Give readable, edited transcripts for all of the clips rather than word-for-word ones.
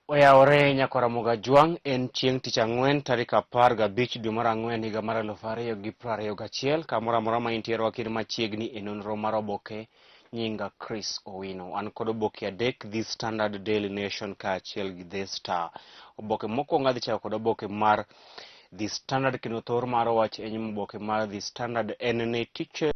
Oyaore Nyakoramoga Juang en chieng' tich ang'wen tarik 15 dwe mar ang'wen higa mar 2021 kamoro amora ma intiere wakiri machiegni e nonro mar oboke nyinga Chris Owino. An kod oboke adek, The Standard, Daily Nation kaachiel gi The Star. Oboke mokwongo adhi chako kod oboke mar The Standard kendo thor mar wach e nyim oboke mar The Standard en ni teachers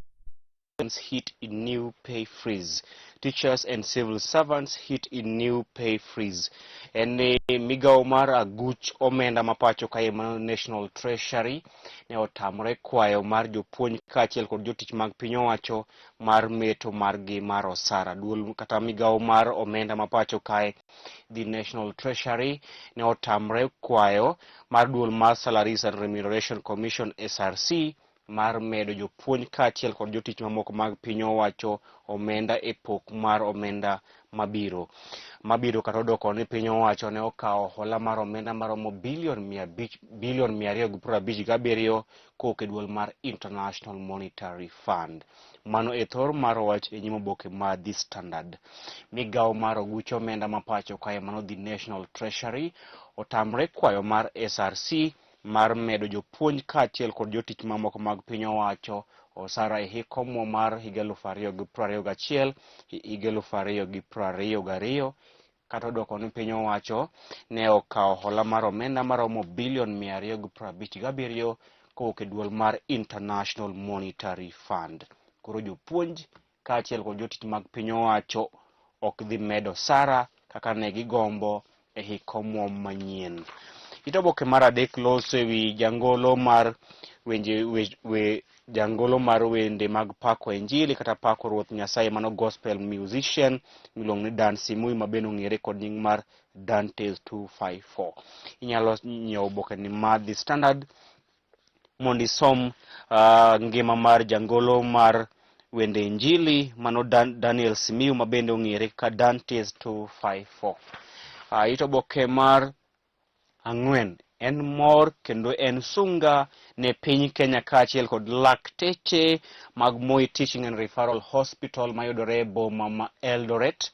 hit in new pay freeze. Teachers and civil servants hit in new pay freeze. En migao mar aguch omenda mapacho kae mar National Treasury ne otamre kwayo mar jopuonj kaachiel kod jotich mag piny owacho mar meto margi mar osara. Duol kata migao mar omenda mapacho kae the National Treasury ne otamre kwayo mar duol mar Salaries and Remuneration Commission SRC mar medo jopuonj kaachiel kod jotich mamoko mag piny owacho omenda e pok mar omenda mabiro kata odoko ni piny owacho ne okawo hola mar omenda maromo bilion 257 kowuok e duol mar International Monetary Fund. Mano e thor mar wach e nyim oboke mar The Standard. Migao mar oguch omenda mapacho kae mano the National Treasury otamre kwayo mar SRC mar medo jopuonj kaachiel kod jotich mamoko mag piny owacho osara e hik omwom mar higa 2021 higa 2022 kata odoko ni piny owacho ne okawo hola mar omenda maromo bilion 257 kowuok e duol mar International Monetary Fund. Koro jopuonj kaachiel kod jotich mag piny owacho ok dhi medo osara kaka ne gigombo e hik omwom manyien. Oboke mar adek loso ewi jangolo mar wende mag pako injili kata pako Ruoth Nyasaye mano gospel musician miluongo ni Dan Simui ma bende ong'ere kod nying mar Dantes 254. Inyalo nyiewo oboke ni mar The Standard mondo isom ngima mar jangolo mar wende injili mano Daniel Simiu ma bende ong'ere ka Dantes 254. Oboke mar ang'wen en mor kendo en sunga ne piny Kenya kaachiel kod lakteche mag Moi Teaching and Referral Hospital mayudore e boma ma Eldoret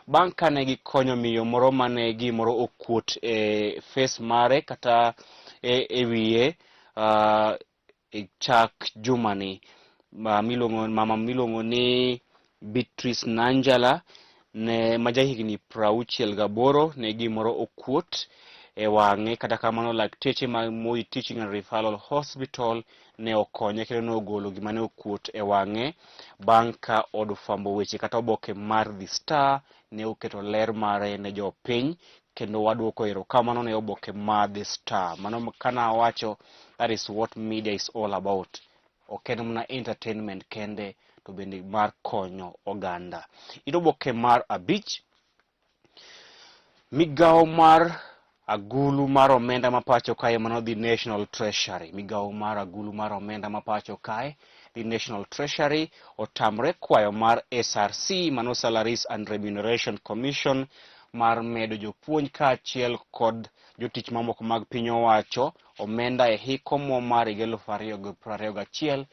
bang' kane gikonyo miyo moro mane gimoro okuot e face mare kata e wiye e chak jumani. Mama miluongo ni Beatrice Nanjala ne majahigni 68 ne gimoro okuot e wang'e, kata kamano lakteche mag Moi Teaching and Referral Hospital ne okonye kendo ne ogolo gima ne okuot e wang'e bang' ka od fwambo weche kata oboke mar The Star ne oketo ler mare ne jopiny kendo waduoko erokamano ne oboke mar The Star. Mano kana wacho that is what media is all about. Ok en mana entertainment kende to bende mar konyo oganda. Oboke mar abich, migao mar agulu mar omenda mapacho kae mano the National Treasury. Migao mar agulu mar omenda mapacho kae the National Treasury otamre kwayo mar SRC mano Salaries and Remuneration Commission mar medo jopuonj kaachiel kod jotich mamoko mag piny owacho omenda e hik omwom mar higa 2021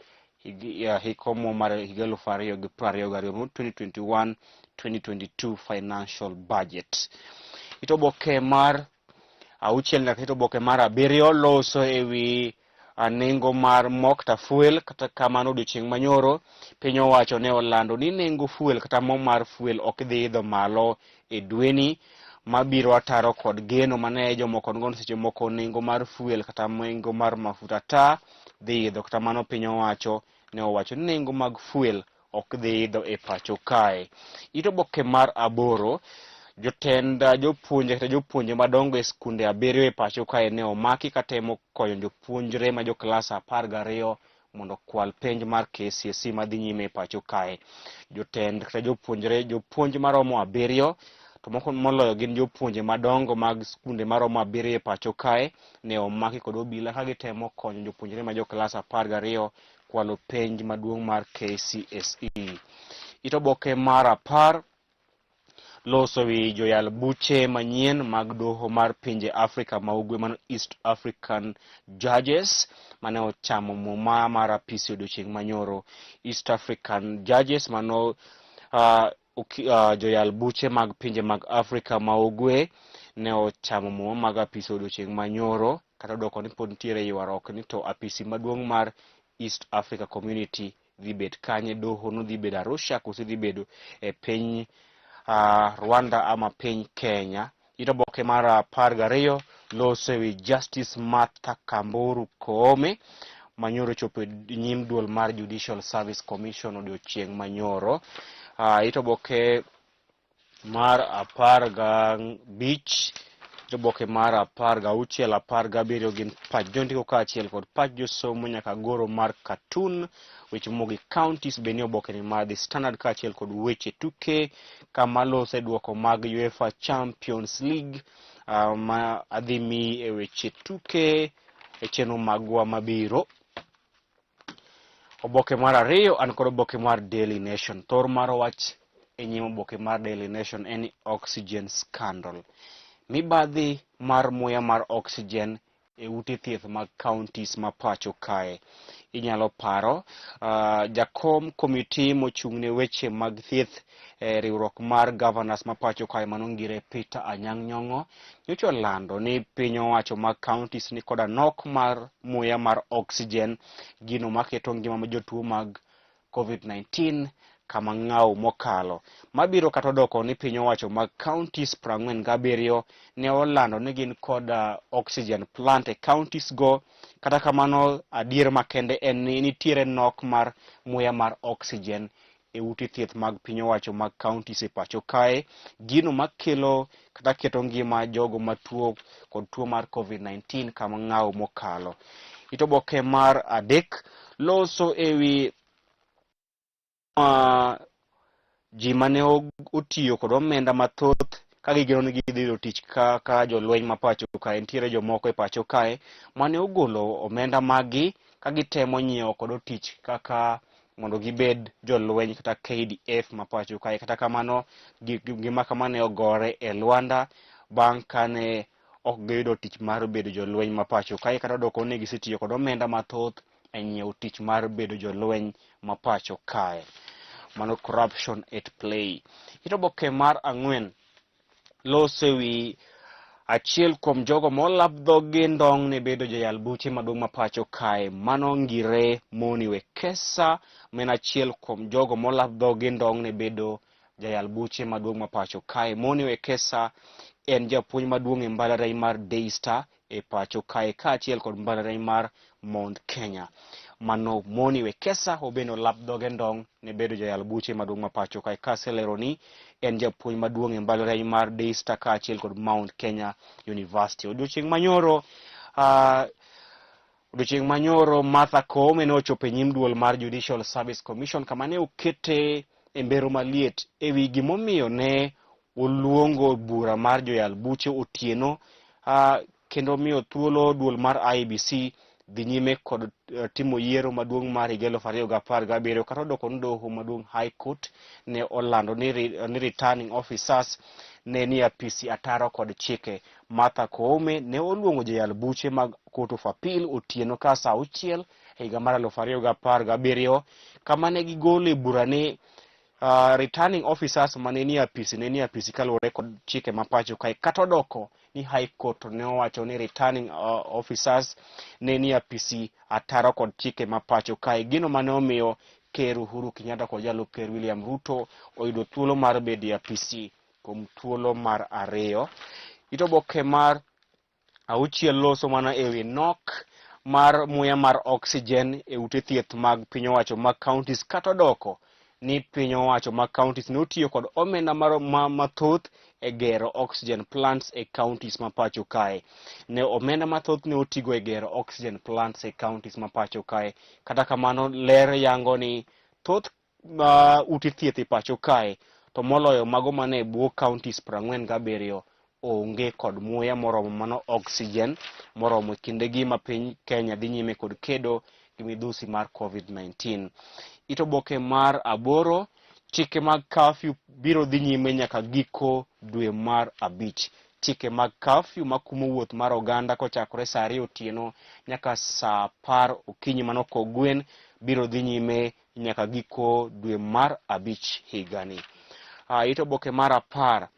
hik omwom mar higa 2022 2022 financial budget. Oboke mar auchiel nyaka oboke mar abiriyo loso ewi nengo mar mo kata fuel. Kata kamano odiochieng' manyoro piny owacho ne olando ni nengo fuel kata mo mar fuel ok dhi idho malo e dweni mabiro ataro kod geno mane jomoko ngono seche moko nengo mar fuel kata nengo mar mafuta ta dhi idho. Kata mano piny owacho ne owacho ni nengo mag fuel ok dhi idho e pacho kae. Oboke mar aboro, jotend jopuonje kata jopuonje madongo e skunde 7 e pacho kae ne omaki katemo konyo jopuonjre ma jo klas 12 mondo kwal penj mar KCSE madhi nyime e pacho kae. Jotend kata jopuonj maromo 7 to moko moloyo gin jopuonje madongo mag skunde maromo 7 e pacho kae ne omaki kod obila ka gitemo konyo jopuonjre ma jo klas 12 kwalo penj maduong' mar KCSE. Oboke mar 10 loso wi joyal buche manyien mag doho mar pinje Afrika ma ugwe mano East African Judges mane ochamo muma mar apisi odiochieng' manyoro. East African Judges mano joyal buche mag pinje mag Afrika ma ugwe ne ochamo muma mag apisi odiochieng' manyoro, kata doko ni pod nitiere ywaruok ni to apisi maduong' mar East Africa Community dhi bet kanye, doho no dhi bedo Arusha koso dhi bedo e piny Rwanda ama piny Kenya. Ito oboke mar 12 loso ewi Justice Martha Kamburu Koome manyoro chopo nyim duol mar Judicial Service Commission odiochieng' manyoro. Ito oboke mar 15, oboke mar 16, 17 gin pach jondiko kaachiel kod pach josomo nyaka goro mar cartoon, weche mogi counties beni oboke ni mar The Standard kaachiel kod weche tuke kama lose duoko mag UEFA Champions League ma adhimi e weche tuke e chenro magwa mabiro. Oboke mar 2 an kod oboke mar Daily Nation. Thor mar wach e nyim oboke mar Daily Nation en oxygen scandal. Mibadhi mar muya mar oxygen e ute thieth mag counties ma pacho kae. Inyalo paro jakom komiti mochung'ne weche mag thieth riwruok mar governors ma pacho kae manongire Peter Anyang' Nyong'o nyocha lando ni piny owacho mag counties ni koda nok mar muya mar oxygen, gino maketo ngima jotuo mag COVID-19 kama ng'aw mokalo. Mabiro kata doko ni piny owacho mag counties 47 ne olando ni gin kod oxygen plant e counties go. Kata kamano adier makende en ni nitiere nok mar muya mar oxygen e ute thieth mag piny owacho mag counties e pacho kae, gino makelo kata keto ngima jogo matuo kod tuo mar COVID-19 kama ng'aw mokalo. Ito oboke mar 3 loso ewi ji mane otiyo kod omenda mathoth ka gigeno ni gidhiro tich kaka jolweny ma pacho kae. Nitiere jomoko e pacho kae mane ogolo omenda magi ka gitemo nyiewo kod tich kaka mondo gibed jolweny kata KDF ma pacho kae. Kata kamano gima kamane ogore e Luanda bang' kane ok giyudo tich mar bedo jolweny ma pacho kae, kata doko ne gisetiyo kod omenda mathoth e nyiewo tich mar bedo jolweny ma pacho kae. Mano corruption at play. Ito oboke mar 4 loso ewi achiel kuom jogo molap dhogi ndong' ne bedo jayal buche maduong' ma pacho kae. Mano ngire Moni Wekesa, men achiel kuom jogo molap dhogi ndong' ne bedo jayal buche maduong' ma pacho kae. Moni Wekesa en japuonj maduong' e mbalariany mar Daystar e pacho kae kaachiel kod mbalariany mar Mount Kenya. Mano Moni Wekesa obeno lap dhoge ndong' ne bedo jayal buche maduong' ma pacho kae. Kaselero ni en japuonj maduong' e mbalariany mar Daystar kaachiel kod Mount Kenya University. Odiochieng' manyoro Martha Koome ne ochopo e nyim duol mar Judicial Service Commission kama ne okete e mbero maliet ewi gimomiyo ne oluongo bura mar joyal buche otieno kendo miyo thuolo duol mar IEBC dhi nyime kod timo yiero maduong' mar 2017 kata doko ni doho maduong' High Court ne olando ni returning officers ne ni apisi ataro kod chike. Martha Koome ne oluongo jayal buche mag Court of Appeal otieno ka saa 6 higa mar 2017 kama ne gigolo bura ni returning officers mane ni apisi kaluwore kod chike ma pacho kae, kata doko ni High Court ne owacho ni returning officers ne ni apisi ataro kod chike ma pacho kae, gino mane omiyo Ker Uhuru Kenyatta kod Jalup Ker William Ruto oyudo thuolo mar bedo apisi kuom thuolo mar 2. Ito oboke mar 6 loso mana ewi nok mar muya mar oxygen e ute thieth mag piny owacho mag counties, kata doko ni piny owacho mag counties ne otiyo kod omenda mathoth e gero oxygen plants e counties ma pacho kae. Ne omenda mathoth ne otigo e gero oxygen plants e counties ma pacho kae. Kata kamano ler yango ni thoth ute thieth e pacho kae to moloyo mago mane bwo counties 47 onge kod muya moromo mano oxygen moromo kindegi ma piny Kenya dhi nyime kod kedo gi midhusi mar COVID-19. Ito oboke mar 8 chike mag curfew biro dhi nyime nyaka giko dwe mar 5. Chike mag curfew makumo wuoth mar oganda kochakore saa 2 otieno nyaka saa 10 okinyi mano kogwen biro dhi nyime nyaka giko dwe mar 5 higani. Ito oboke mar 10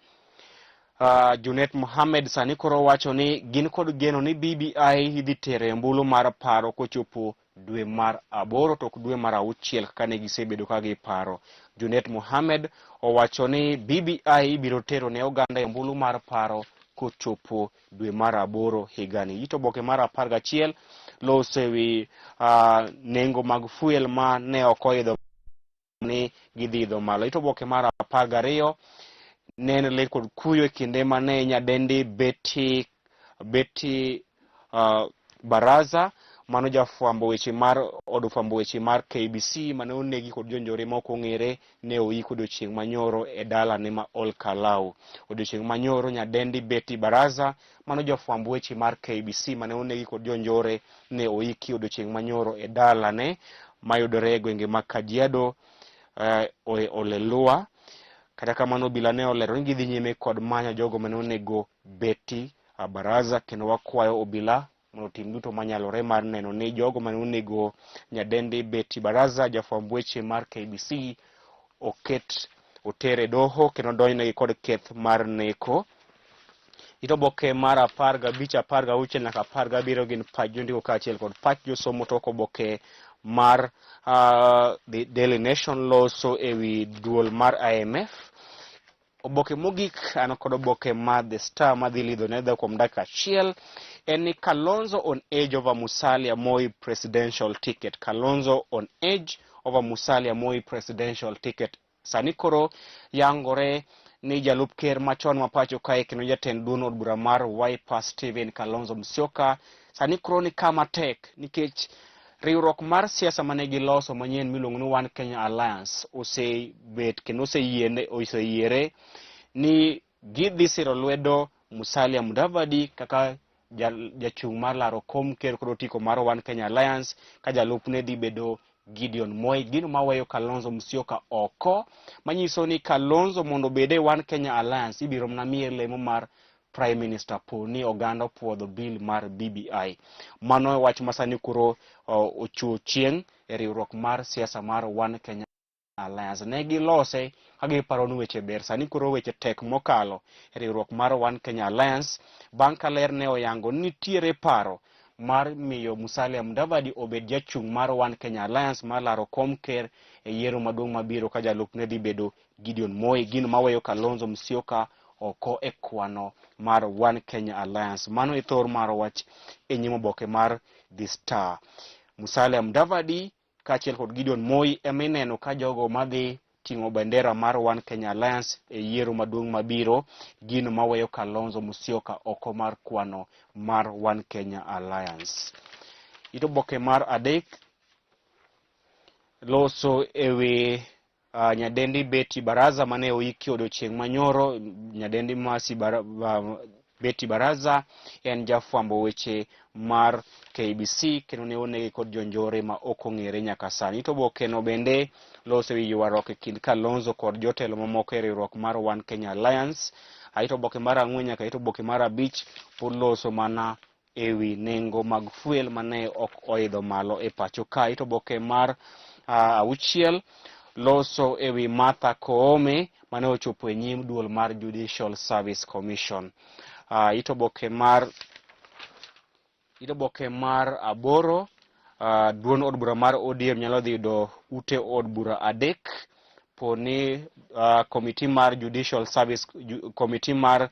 Junet Mohammed sani koro wacho ni gin kod geno ni BBI idhi tere mbulu mar paro kochopo dwe mar 8 to dwe mar 6 kaka ne gisebedo ka giparo. Junet Mohammed owacho ni BBI biro tero ne oganda mbulu mar paro kochopo dwe mar 8 higani. Ito Oboke mar 11 lose wi nengo mag fuel ma ne okoidho ni gidhidho malo. Ito Oboke mar 12 nene le kod kuyo kinde mane nyadendi Betty Baraza mano jafwambo weche mar odufwambo weche mar KBC mane onegi kod jonjore moko ng'ere ne oyiko odiochieng' manyoro e dala ne ma Olkalau. Odiochieng' manyoro nyadendi Betty Baraza mano jafwambo weche mar KBC mane onegi kod jonjore ne oyiki odiochieng' manyoro e dala ne mayudore e gwenge ma Kajiado Olelua. Kata kamano obila ne olero ni gidhi nyime kod manyo jogo mane onego Betty Baraza kendo wakwayo obila mondo tim duto manyalore mar neno ni jogo mane onego nyadendi Betty Baraza jafwamb weche mar KBC otere doho kendo donjnegi kod keth mar neko. Ito Oboke mar 15, 16 nyaka 17 gin pach jondiko kaachiel kod pach josomo. To Oboke mar The Daily Nation loso ewi duol mar IMF. Oboke mogik an kod oboke mar The Star madhi lidho nedha kuom dakika achiel en ni Kalonzo on edge over Musalia Moi presidential ticket. Kalonzo on edge over Musalia Moi presidential ticket. Sani koro yangore ni jalup ker machon mapacho kae kendo jatend duond od bura mar Wiper Stephen Kalonzo Musyoka sani koro ni kama tek nikech riwruok mar siasa mane giloso manyien miluongo ni One Kenya Alliance osebet kendo oseyiere ni gidhi siro lwedo Musalia Mudavadi kaka jachung' mar laro kom ker kod otiko mar One Kenya Alliance ka jalupne dhi bedo Gideon Moi. Gino maweyo Kalonzo Musyoka oko manyiso ni Kalonzo mondo bede One Kenya Alliance ibiro mna miye lemo mar Prime Minister poni oganda puodho bill mar BBI. Mano wach masani kuro ochuo chieng' e riwruok mar siasa mar One Kenya Alliance. Ne gilose kagiparo ni weche ber, sani kuro weche tek mokalo e riwruok mar One Kenya Alliance bang' ka ler ne oyango nitiere paro mar miyo Musalia Mudavadi obed jachung' mar One Kenya Alliance mar laro kom ker e yiero maduong' mabiro ka jalupne dhi bedo Gideon Moi. Gino maweyo Kalonzo Musyoka oko e kwano mar One Kenya Alliance. Mano e thor mar wach e nyim oboke mar The Star. Musalia Mudavadi kaachiel kod Gideon Moi emineno ka jogo madhi ting'o bendera mar One Kenya Alliance e yiero maduong' mabiro. Gino maweyo Kalonzo Musyoka oko mar kwano mar One Kenya Alliance. Ito oboke mar 3 loso ewi nyadendi Betty Baraza mane oyiki odiochieng' manyoro. Nyadendi Betty Baraza en jafwambo weche mar KBC kendo ne onegi kod jonjore ma ok ong'ere nyaka sani. Ito oboke no bende loso ewi ywaruok e kind Kalonzo kod jotelo mamoko e riwruok mar One Kenya Alliance. Ito oboke mar 4 nyaka ito oboke mar 5 pod loso mana ewi nengo mag fuel mane ok oidho malo e pacho ka. Ito oboke mar 6 loso ewi Martha Koome mane ochopo e nyim duol mar Judicial Service Commission. Ito oboke mar 8 duond od bura mar ODM nyalo dhi yudo ute od bura 3 poni committee mar Judicial Service committee mar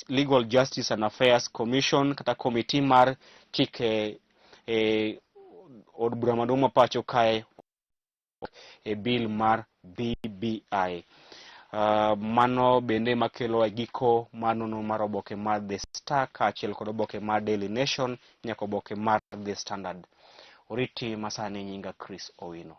Legal Justice and Affairs Commission kata committee mar chike od bura maduong' mapacho kae e bill mar BBI. Mano bende makelo giko manono mar oboke mar The Star kaachiel kod oboke mar Daily Nation nyaka oboke mar The Standard. Oriti masani nyinga Chris Owino.